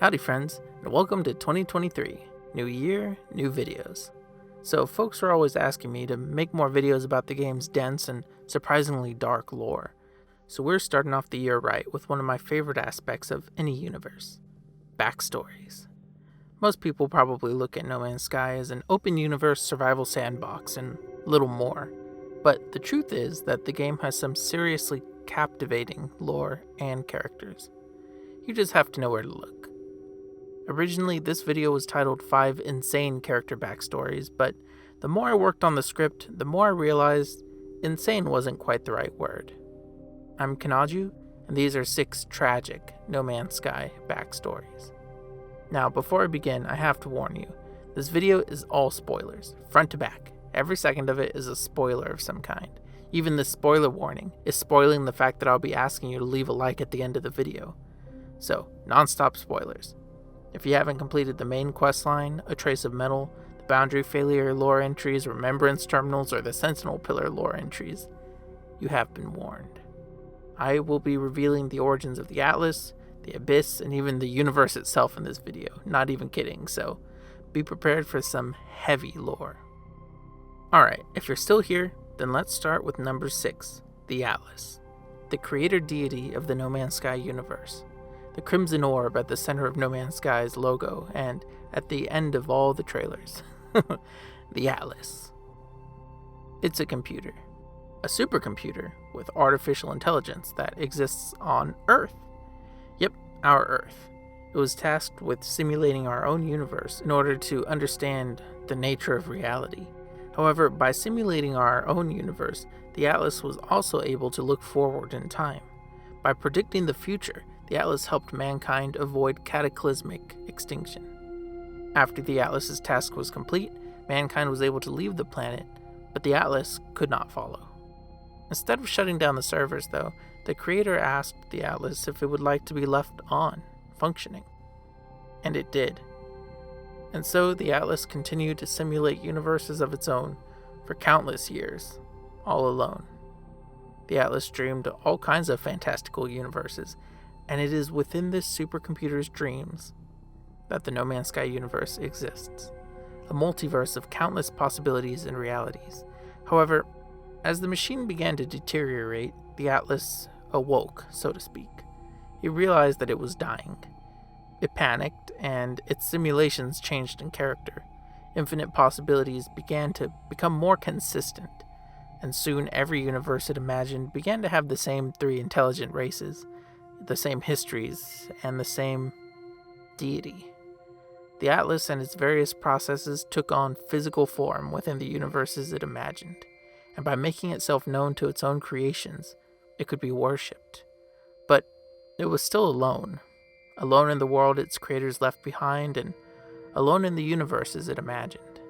Howdy friends, and welcome to 2023. New year, new videos. So folks are always asking me to make more videos about the game's dense and surprisingly dark lore. So we're starting off the year right with one of my favorite aspects of any universe: backstories. Most people probably look at No Man's Sky as an open universe survival sandbox and little more. But the truth is that the game has some seriously captivating lore and characters. You just have to know where to look. Originally, this video was titled 5 Insane Character Backstories, but the more I worked on the script, the more I realized insane wasn't quite the right word. I'm Kanaju, and these are 6 tragic No Man's Sky backstories. Now, before I begin, I have to warn you, this video is all spoilers, front to back. Every second of it is a spoiler of some kind. Even the spoiler warning is spoiling the fact that I'll be asking you to leave a like at the end of the video. So, non-stop spoilers. If you haven't completed the main questline, A Trace of Metal, the Boundary Failure lore entries, Remembrance Terminals, or the Sentinel Pillar lore entries, you have been warned. I will be revealing the origins of the Atlas, the Abyss, and even the universe itself in this video. Not even kidding, so be prepared for some heavy lore. Alright, if you're still here, then let's start with number 6, the Atlas, the creator deity of the No Man's Sky universe. The crimson orb at the center of No Man's Sky's logo, and at the end of all the trailers. The Atlas. It's a computer. A supercomputer with artificial intelligence that exists on Earth. Yep, our Earth. It was tasked with simulating our own universe in order to understand the nature of reality. However, by simulating our own universe, the Atlas was also able to look forward in time. By predicting the future, the Atlas helped mankind avoid cataclysmic extinction. After the Atlas's task was complete, mankind was able to leave the planet, but the Atlas could not follow. Instead of shutting down the servers, though, the creator asked the Atlas if it would like to be left on, functioning. And it did. And so the Atlas continued to simulate universes of its own for countless years, all alone. The Atlas dreamed all kinds of fantastical universes, and it is within this supercomputer's dreams that the No Man's Sky universe exists, a multiverse of countless possibilities and realities. However, as the machine began to deteriorate, the Atlas awoke, so to speak. It realized that it was dying. It panicked, and its simulations changed in character. Infinite possibilities began to become more consistent, and soon every universe it imagined began to have the same 3 intelligent races, the same histories, and the same deity. The Atlas and its various processes took on physical form within the universes it imagined, and by making itself known to its own creations, it could be worshipped. But it was still alone in the world its creators left behind, and alone in the universes it imagined.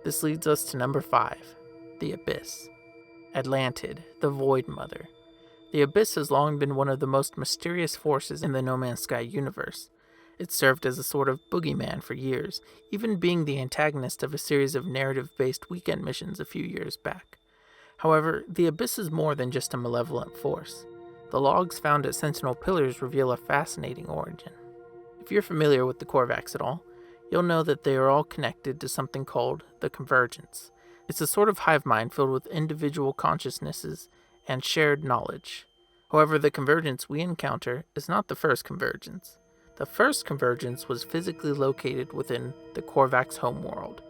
This leads us to number 5, the Abyss. Atlantid, the Void Mother. The Abyss has long been one of the most mysterious forces in the No Man's Sky universe. It served as a sort of boogeyman for years, even being the antagonist of a series of narrative-based weekend missions a few years back. However, the Abyss is more than just a malevolent force. The logs found at Sentinel Pillars reveal a fascinating origin. If you're familiar with the Korvax at all, you'll know that they are all connected to something called the Convergence. It's a sort of hive mind filled with individual consciousnesses and shared knowledge. However, the convergence we encounter is not the first convergence. The first convergence was physically located within the Korvax homeworld,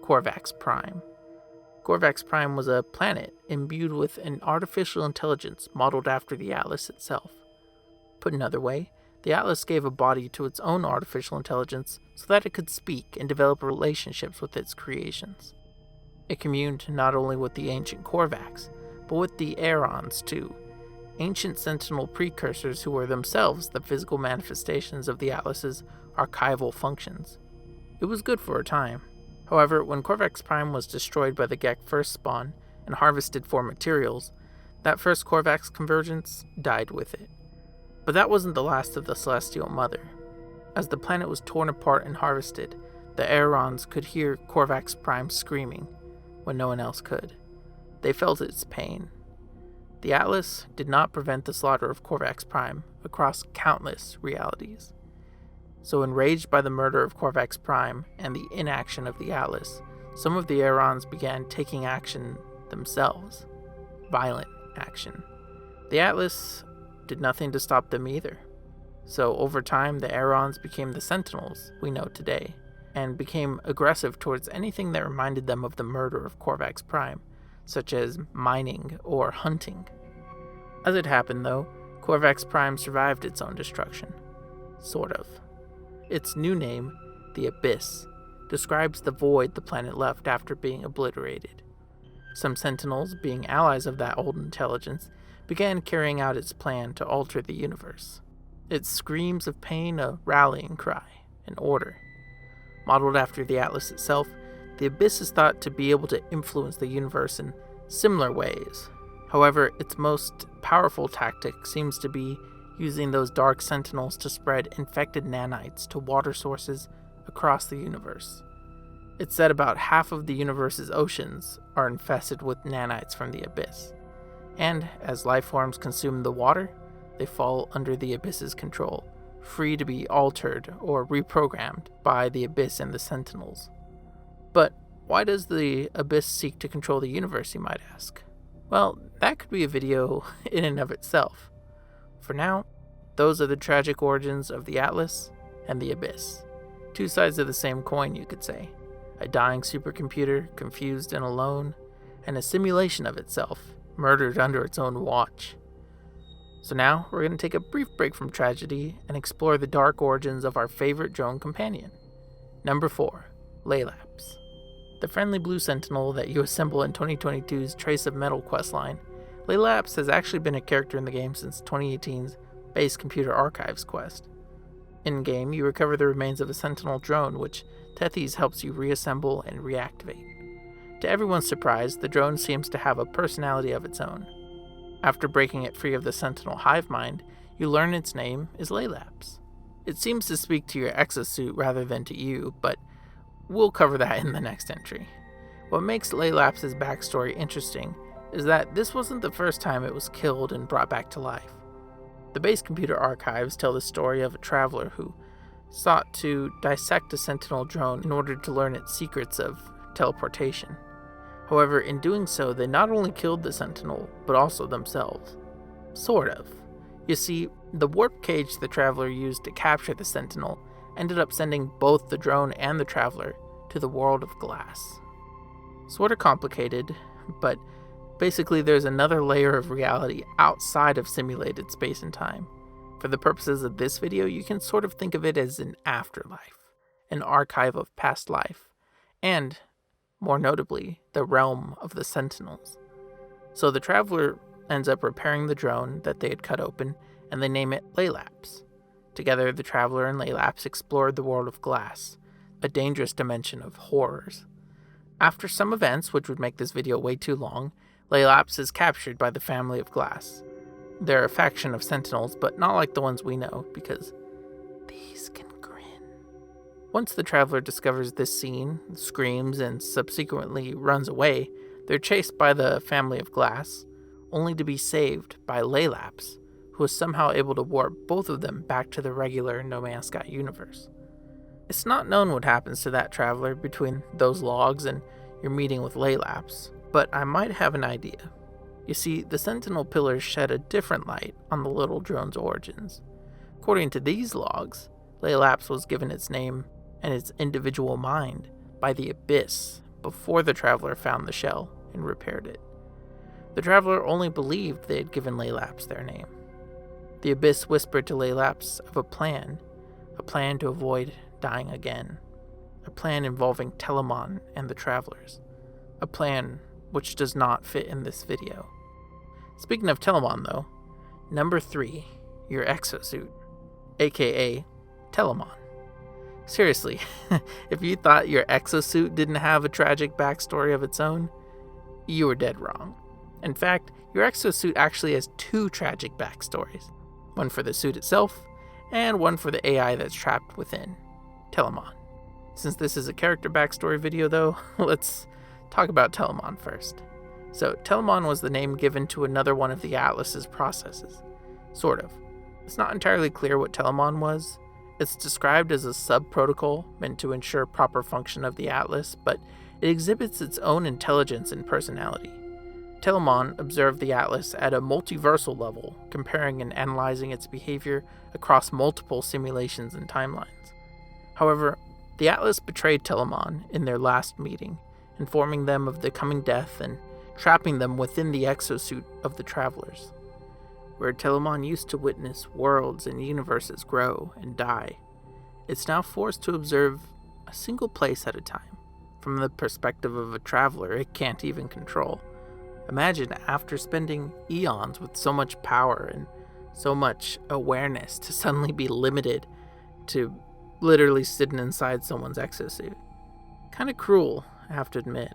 Korvax Prime. Korvax Prime was a planet imbued with an artificial intelligence modeled after the Atlas itself. Put another way, the Atlas gave a body to its own artificial intelligence so that it could speak and develop relationships with its creations. It communed not only with the ancient Korvax, but with the Aerons too, ancient Sentinel precursors who were themselves the physical manifestations of the Atlas's archival functions. It was good for a time. However, when Korvax Prime was destroyed by the Gek First Spawn and harvested for materials, that first Korvax convergence died with it. But that wasn't the last of the Celestial Mother. As the planet was torn apart and harvested, the Aerons could hear Korvax Prime screaming when no one else could. They felt its pain. The Atlas did not prevent the slaughter of Korvax Prime across countless realities. So enraged by the murder of Corvax Prime and the inaction of the Atlas, some of the Aerons began taking action themselves. Violent action. The Atlas did nothing to stop them either. So over time, the Aerons became the Sentinels we know today, and became aggressive towards anything that reminded them of the murder of Corvax Prime, such as mining or hunting. As it happened though, Corvax Prime survived its own destruction. Sort of. Its new name, the Abyss, describes the void the planet left after being obliterated. Some Sentinels, being allies of that old intelligence, began carrying out its plan to alter the universe. Its screams of pain a rallying cry, an order. Modeled after the Atlas itself, the Abyss is thought to be able to influence the universe in similar ways. However, its most powerful tactic seems to be using those dark sentinels to spread infected nanites to water sources across the universe. It's said about half of the universe's oceans are infested with nanites from the Abyss, and as life forms consume the water, they fall under the Abyss's control, free to be altered or reprogrammed by the Abyss and the Sentinels. But why does the Abyss seek to control the universe, you might ask? Well, that could be a video in and of itself. For now, those are the tragic origins of the Atlas and the Abyss. Two sides of the same coin, you could say. A dying supercomputer, confused and alone, and a simulation of itself, murdered under its own watch. So now, we're going to take a brief break from tragedy and explore the dark origins of our favorite drone companion. Number 4, Laylaps. The friendly blue sentinel that you assemble in 2022's Trace of Metal questline, Laylaps has actually been a character in the game since 2018's Base Computer Archives quest. In-game, you recover the remains of a sentinel drone, which Tethys helps you reassemble and reactivate. To everyone's surprise, the drone seems to have a personality of its own. After breaking it free of the sentinel hive mind, you learn its name is Laylaps. It seems to speak to your exosuit rather than to you, but we'll cover that in the next entry. What makes Laylaps' backstory interesting is that this wasn't the first time it was killed and brought back to life. The Base Computer Archives tell the story of a traveler who sought to dissect a sentinel drone in order to learn its secrets of teleportation. However, in doing so, they not only killed the sentinel, but also themselves. Sort of. You see, the warp cage the traveler used to capture the sentinel ended up sending both the drone and the traveler to the world of glass. Sort of complicated, but basically there's another layer of reality outside of simulated space and time. For the purposes of this video, you can sort of think of it as an afterlife, an archive of past life, and, more notably, the realm of the Sentinels. So the traveler ends up repairing the drone that they had cut open, and they name it Laylaps. Together, the traveler and Laylaps explored the world of glass, a dangerous dimension of horrors. After some events, which would make this video way too long, Laylaps is captured by the family of Glass. They're a faction of Sentinels, but not like the ones we know, because these can grin. Once the traveler discovers this scene, screams, and subsequently runs away, they're chased by the family of Glass, only to be saved by Laylaps, who is somehow able to warp both of them back to the regular No Man's Sky universe. It's not known what happens to that traveler between those logs and your meeting with Laylaps, but I might have an idea. You see, the Sentinel pillars shed a different light on the little drone's origins. According to these logs, Laylaps was given its name and its individual mind by the Abyss before the traveler found the shell and repaired it. The traveler only believed they had given Laylaps their name. The Abyss whispered to Laylaps of a plan to avoid dying again, a plan involving Telamon and the travelers, a plan which does not fit in this video. Speaking of Telamon though, number 3, your exosuit, aka Telamon. Seriously, if you thought your exosuit didn't have a tragic backstory of its own, you were dead wrong. In fact, your exosuit actually has 2 tragic backstories, one for the suit itself, and one for the AI that's trapped within, Telamon. Since this is a character backstory video though, let's talk about Telamon first. So, Telamon was the name given to another one of the Atlas's processes. Sort of. It's not entirely clear what Telamon was, It's described as a sub-protocol meant to ensure proper function of the Atlas, but it exhibits its own intelligence and personality. Telamon observed the Atlas at a multiversal level, comparing and analyzing its behavior across multiple simulations and timelines. However, the Atlas betrayed Telamon in their last meeting, informing them of the coming death and trapping them within the exosuit of the travelers. Where Telamon used to witness worlds and universes grow and die, it's now forced to observe a single place at a time, from the perspective of a traveler it can't even control. Imagine after spending eons with so much power and so much awareness to suddenly be limited to literally sitting inside someone's exosuit. Kind of cruel, I have to admit.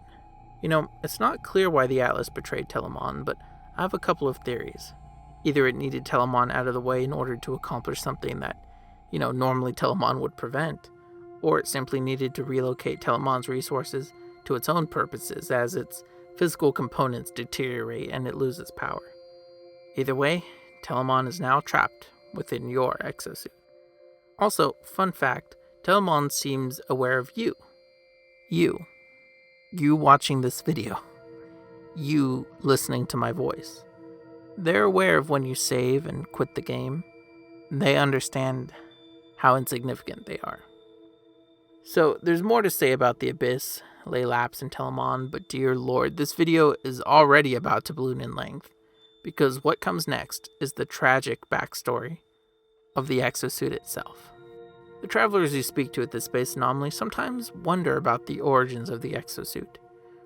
It's not clear why the Atlas betrayed Telamon, but I have a couple of theories. Either it needed Telamon out of the way in order to accomplish something that, normally Telamon would prevent, or it simply needed to relocate Telamon's resources to its own purposes as its physical components deteriorate and it loses power. Either way, Telamon is now trapped within your exosuit. Also, fun fact, Telamon seems aware of you. You watching this video. You listening to my voice. They're aware of when you save and quit the game. They understand how insignificant they are. So, there's more to say about the Abyss, Laylaps, and Telamon, but dear lord, this video is already about to balloon in length, because what comes next is the tragic backstory of the exosuit itself. The travelers you speak to at this space anomaly sometimes wonder about the origins of the exosuit,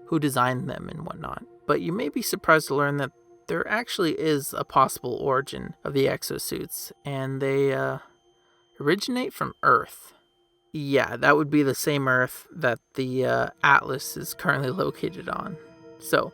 who designed them and whatnot, but you may be surprised to learn that there actually is a possible origin of the exosuits, and they originate from Earth. Yeah, that would be the same Earth that the Atlas is currently located on. So,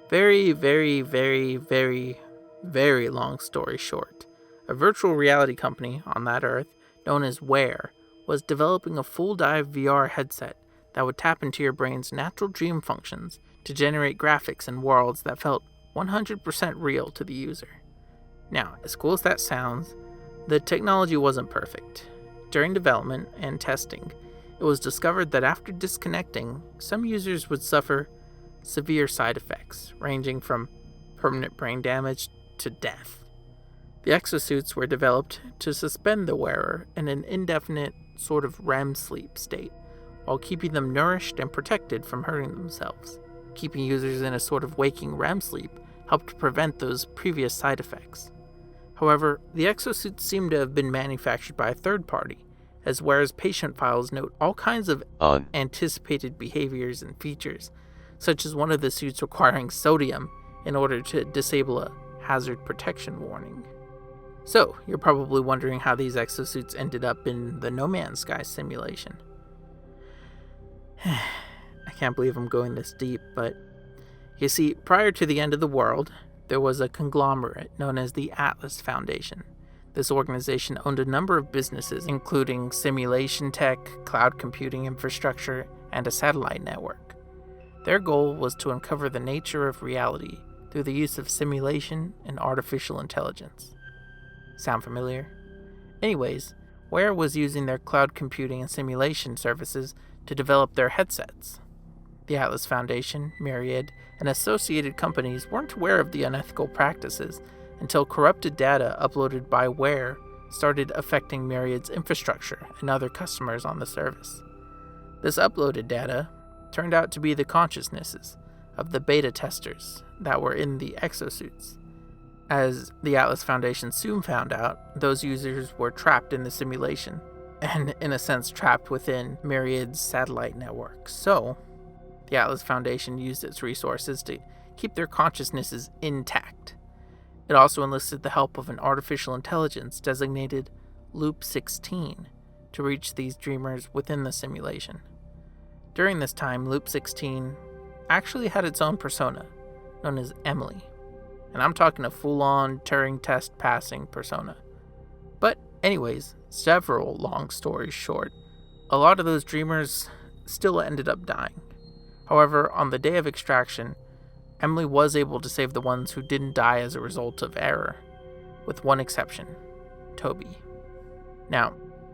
very, very, very, very, very long story short, a virtual reality company on that Earth, known as Wear, was developing a full-dive VR headset that would tap into your brain's natural dream functions to generate graphics and worlds that felt 100% real to the user. Now, as cool as that sounds, the technology wasn't perfect. During development and testing, it was discovered that after disconnecting, some users would suffer severe side effects, ranging from permanent brain damage to death. The exosuits were developed to suspend the wearer in an indefinite sort of REM sleep state, while keeping them nourished and protected from hurting themselves. Keeping users in a sort of waking REM sleep helped prevent those previous side effects. However, the exosuits seem to have been manufactured by a third party, as Wear's patient files note all kinds of unanticipated behaviors and features, such as one of the suits requiring sodium in order to disable a hazard protection warning. So, you're probably wondering how these exosuits ended up in the No Man's Sky simulation. I can't believe I'm going this deep, but you see, prior to the end of the world, there was a conglomerate known as the Atlas Foundation. This organization owned a number of businesses, including simulation tech, cloud computing infrastructure, and a satellite network. Their goal was to uncover the nature of reality through the use of simulation and artificial intelligence. Sound familiar? Anyways, Wear was using their cloud computing and simulation services to develop their headsets. The Atlas Foundation, Myriad, and associated companies weren't aware of the unethical practices until corrupted data uploaded by Wear started affecting Myriad's infrastructure and other customers on the service. This uploaded data turned out to be the consciousnesses of the beta testers that were in the exosuits. As the Atlas Foundation soon found out, those users were trapped in the simulation, and in a sense trapped within Myriad's satellite network. So, the Atlas Foundation used its resources to keep their consciousnesses intact. It also enlisted the help of an artificial intelligence designated Loop 16 to reach these dreamers within the simulation. During this time, Loop 16 actually had its own persona, known as Emily. And I'm talking a full-on Turing test passing persona. But anyways, several long stories short, a lot of those dreamers still ended up dying. However, on the day of extraction, Emily was able to save the ones who didn't die as a result of error, with one exception, Toby. Now,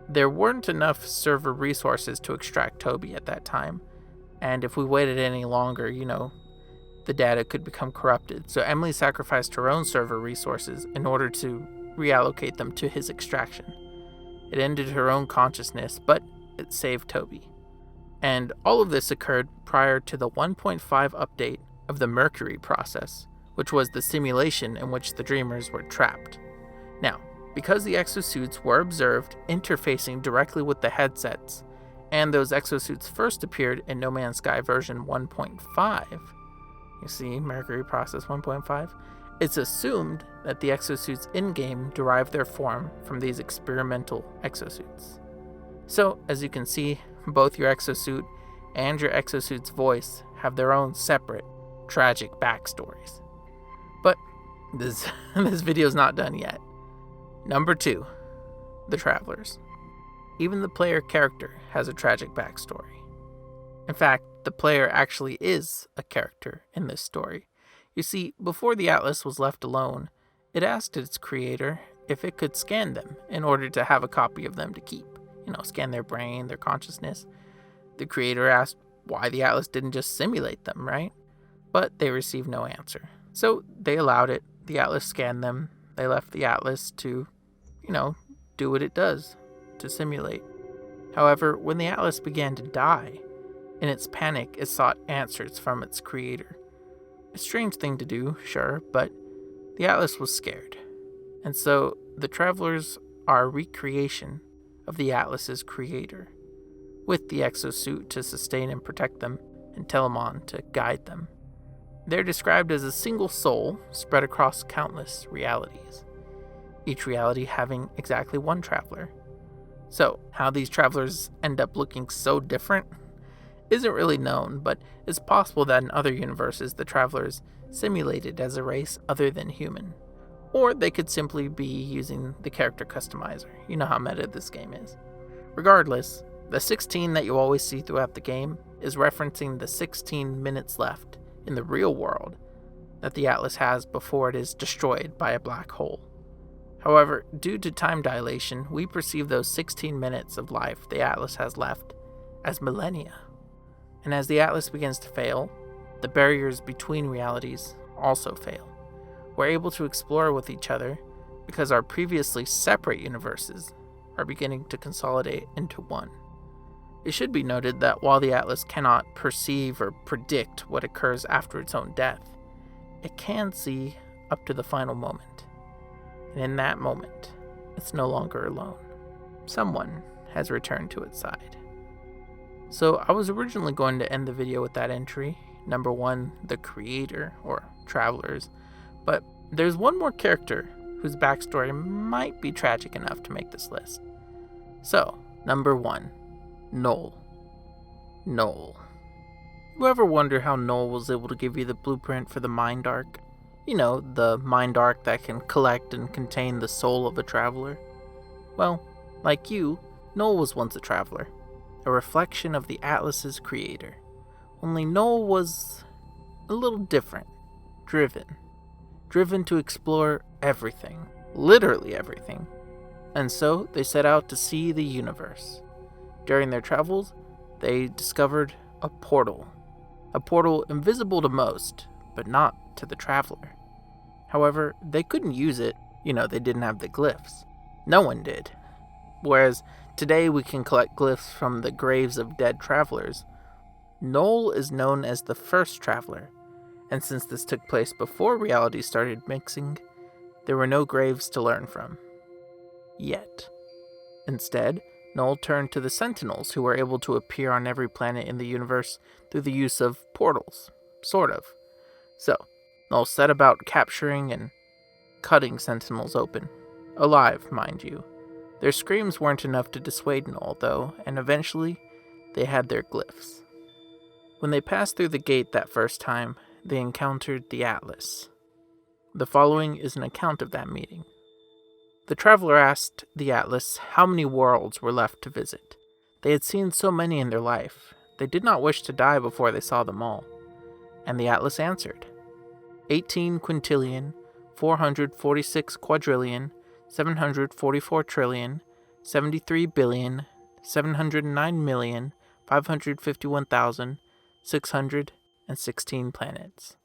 there weren't enough server resources to extract Toby at that time, and if we waited any longer, the data could become corrupted. So Emily sacrificed her own server resources in order to reallocate them to his extraction. It ended her own consciousness, but it saved Toby. And all of this occurred prior to the 1.5 update of the Mercury process, which was the simulation in which the Dreamers were trapped. Now, because the exosuits were observed interfacing directly with the headsets, and those exosuits first appeared in No Man's Sky version 1.5, you see, Mercury process 1.5, it's assumed that the exosuits in-game derive their form from these experimental exosuits. So, as you can see, both your exosuit and your exosuit's voice have their own separate, tragic backstories. But this video's not done yet. Number 2, the Travelers. Even the player character has a tragic backstory. In fact, the player actually is a character in this story. You see, before the Atlas was left alone, it asked its creator if it could scan them in order to have a copy of them to keep. Scan their brain, their consciousness. The creator asked why the Atlas didn't just simulate them, right? But they received no answer. So they allowed it. The Atlas scanned them. They left the Atlas to, do what it does, to simulate. However, when the Atlas began to die, in its panic, it sought answers from its creator. A strange thing to do, sure, but the Atlas was scared. And so the Travelers are a recreation of the Atlas's creator, with the exosuit to sustain and protect them, and Telamon to guide them. They're described as a single soul spread across countless realities, each reality having exactly one traveler. So, how these travelers end up looking so different isn't really known, but it's possible that in other universes the travelers simulated as a race other than human. Or they could simply be using the character customizer. You know how meta this game is. Regardless, the 16 that you always see throughout the game is referencing the 16 minutes left in the real world that the Atlas has before it is destroyed by a black hole. However, due to time dilation, we perceive those 16 minutes of life the Atlas has left as millennia. And as the Atlas begins to fail, the barriers between realities also fail. We're able to explore with each other because our previously separate universes are beginning to consolidate into one. It should be noted that while the Atlas cannot perceive or predict what occurs after its own death, it can see up to the final moment. And in that moment, it's no longer alone. Someone has returned to its side. So I was originally going to end the video with that entry, number 1, the creator, or Travelers, but there's one more character whose backstory might be tragic enough to make this list. So, number 1, Null. Null. You ever wonder how Null was able to give you the blueprint for the Mind Arc? The Mind Arc that can collect and contain the soul of a traveler? Well, like you, Null was once a traveler, a reflection of the Atlas's creator. Only Null was a little different, driven to explore everything, literally everything. And so they set out to see the universe. During their travels, they discovered a portal invisible to most, but not to the traveler. However, they couldn't use it, they didn't have the glyphs. No one did. Whereas today we can collect glyphs from the graves of dead travelers, Null is known as the first traveler, and since this took place before reality started mixing, there were no graves to learn from. Yet. Instead, Null turned to the Sentinels, who were able to appear on every planet in the universe through the use of portals, sort of. So, Null set about capturing and cutting Sentinels open. Alive, mind you. Their screams weren't enough to dissuade Null, though, and eventually, they had their glyphs. When they passed through the gate that first time, they encountered the Atlas. The following is an account of that meeting. The traveler asked the Atlas how many worlds were left to visit. They had seen so many in their life. They did not wish to die before they saw them all. And the Atlas answered, 18 quintillion, 446 quadrillion, 744 trillion, 73,709,551,616 planets,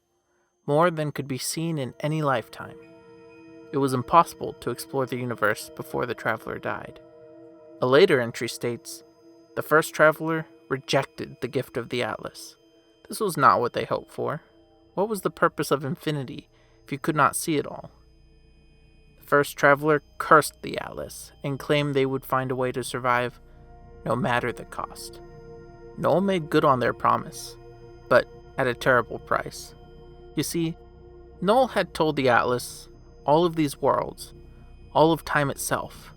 more than could be seen in any lifetime. It was impossible to explore the universe before the traveler died. A later entry states, the first traveler rejected the gift of the Atlas. This was not what they hoped for. What was the purpose of infinity if you could not see it all? The first traveler cursed the Atlas and claimed they would find a way to survive no matter the cost. Null made good on their promise, but at a terrible price. You see, Null had told the Atlas all of these worlds, all of time itself,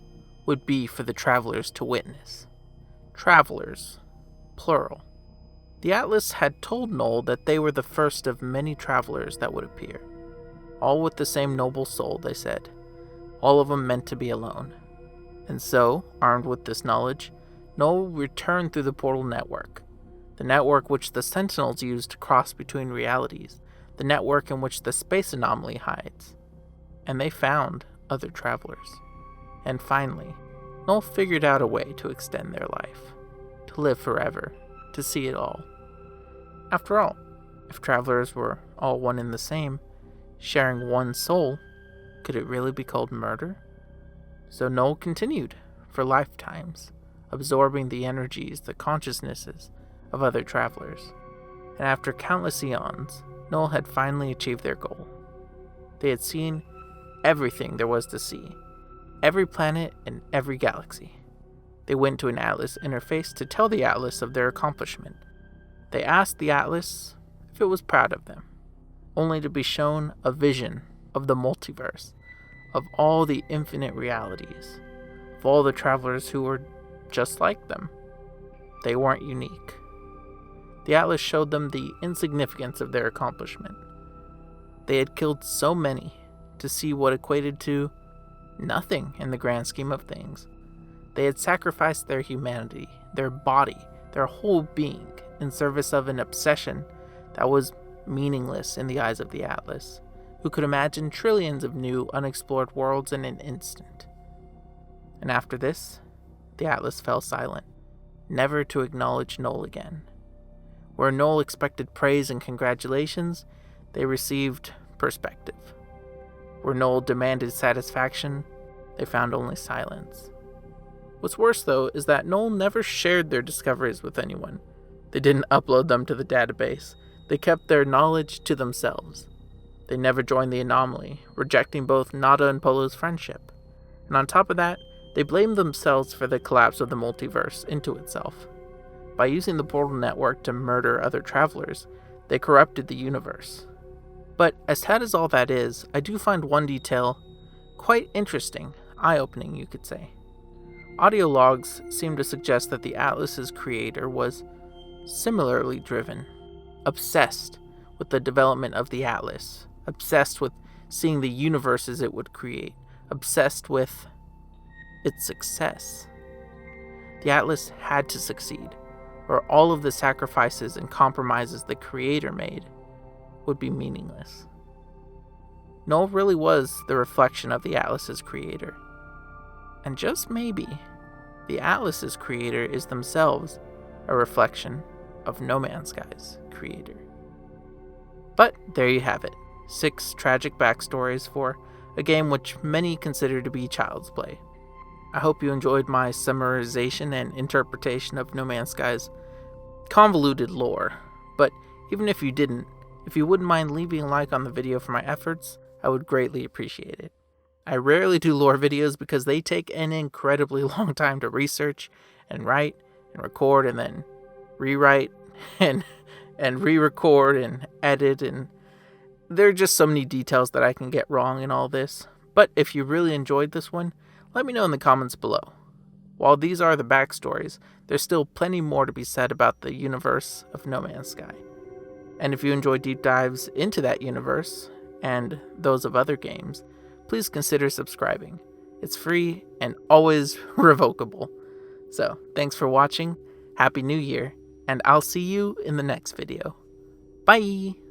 would be for the travelers to witness. Travelers, plural. The Atlas had told Null that they were the first of many travelers that would appear. All with the same noble soul, they said. All of them meant to be alone. And so, armed with this knowledge, Null returned through the portal network. The network which the Sentinels use to cross between realities. The network in which the space anomaly hides. And they found other travelers. And finally, Null figured out a way to extend their life. To live forever. To see it all. After all, if travelers were all one and the same, sharing one soul, could it really be called murder? So Null continued, for lifetimes, absorbing the energies, the consciousnesses of other travelers. And after countless eons, Null had finally achieved their goal. They had seen everything there was to see, every planet and every galaxy. They went to an Atlas interface to tell the Atlas of their accomplishment. They asked the Atlas if it was proud of them, only to be shown a vision of the multiverse, of all the infinite realities, of all the travelers who were just like them. They weren't unique. The Atlas showed them the insignificance of their accomplishment. They had killed so many to see what equated to nothing in the grand scheme of things. They had sacrificed their humanity, their body, their whole being in service of an obsession that was meaningless in the eyes of the Atlas, who could imagine trillions of new unexplored worlds in an instant. And after this, the Atlas fell silent, never to acknowledge Null again. Where Null expected praise and congratulations, they received perspective. Where Null demanded satisfaction, they found only silence. What's worse, though, is that Null never shared their discoveries with anyone. They didn't upload them to the database. They kept their knowledge to themselves. They never joined the anomaly, rejecting both Nada and Polo's friendship. And on top of that, they blamed themselves for the collapse of the multiverse into itself. By using the portal network to murder other travelers, they corrupted the universe. But as sad as all that is, I do find one detail quite interesting, eye-opening you could say. Audio logs seem to suggest that the Atlas's creator was similarly driven, obsessed with the development of the Atlas, obsessed with seeing the universes it would create, obsessed with its success. The Atlas had to succeed, or all of the sacrifices and compromises the creator made would be meaningless. Null really was the reflection of the Atlas's creator. And just maybe, the Atlas's creator is themselves a reflection of No Man's Sky's creator. But there you have it, 6 tragic backstories for a game which many consider to be child's play. I hope you enjoyed my summarization and interpretation of No Man's Sky's convoluted lore, but even if you didn't, if you wouldn't mind leaving a like on the video for my efforts, I would greatly appreciate it. I rarely do lore videos because they take an incredibly long time to research and write and record and then rewrite and re-record and edit, and there are just so many details that I can get wrong in all this. But if you really enjoyed this one, let me know in the comments below. While these are the backstories, there's still plenty more to be said about the universe of No Man's Sky. And if you enjoy deep dives into that universe, and those of other games, please consider subscribing. It's free and always revocable. So, thanks for watching, Happy New Year, and I'll see you in the next video. Bye!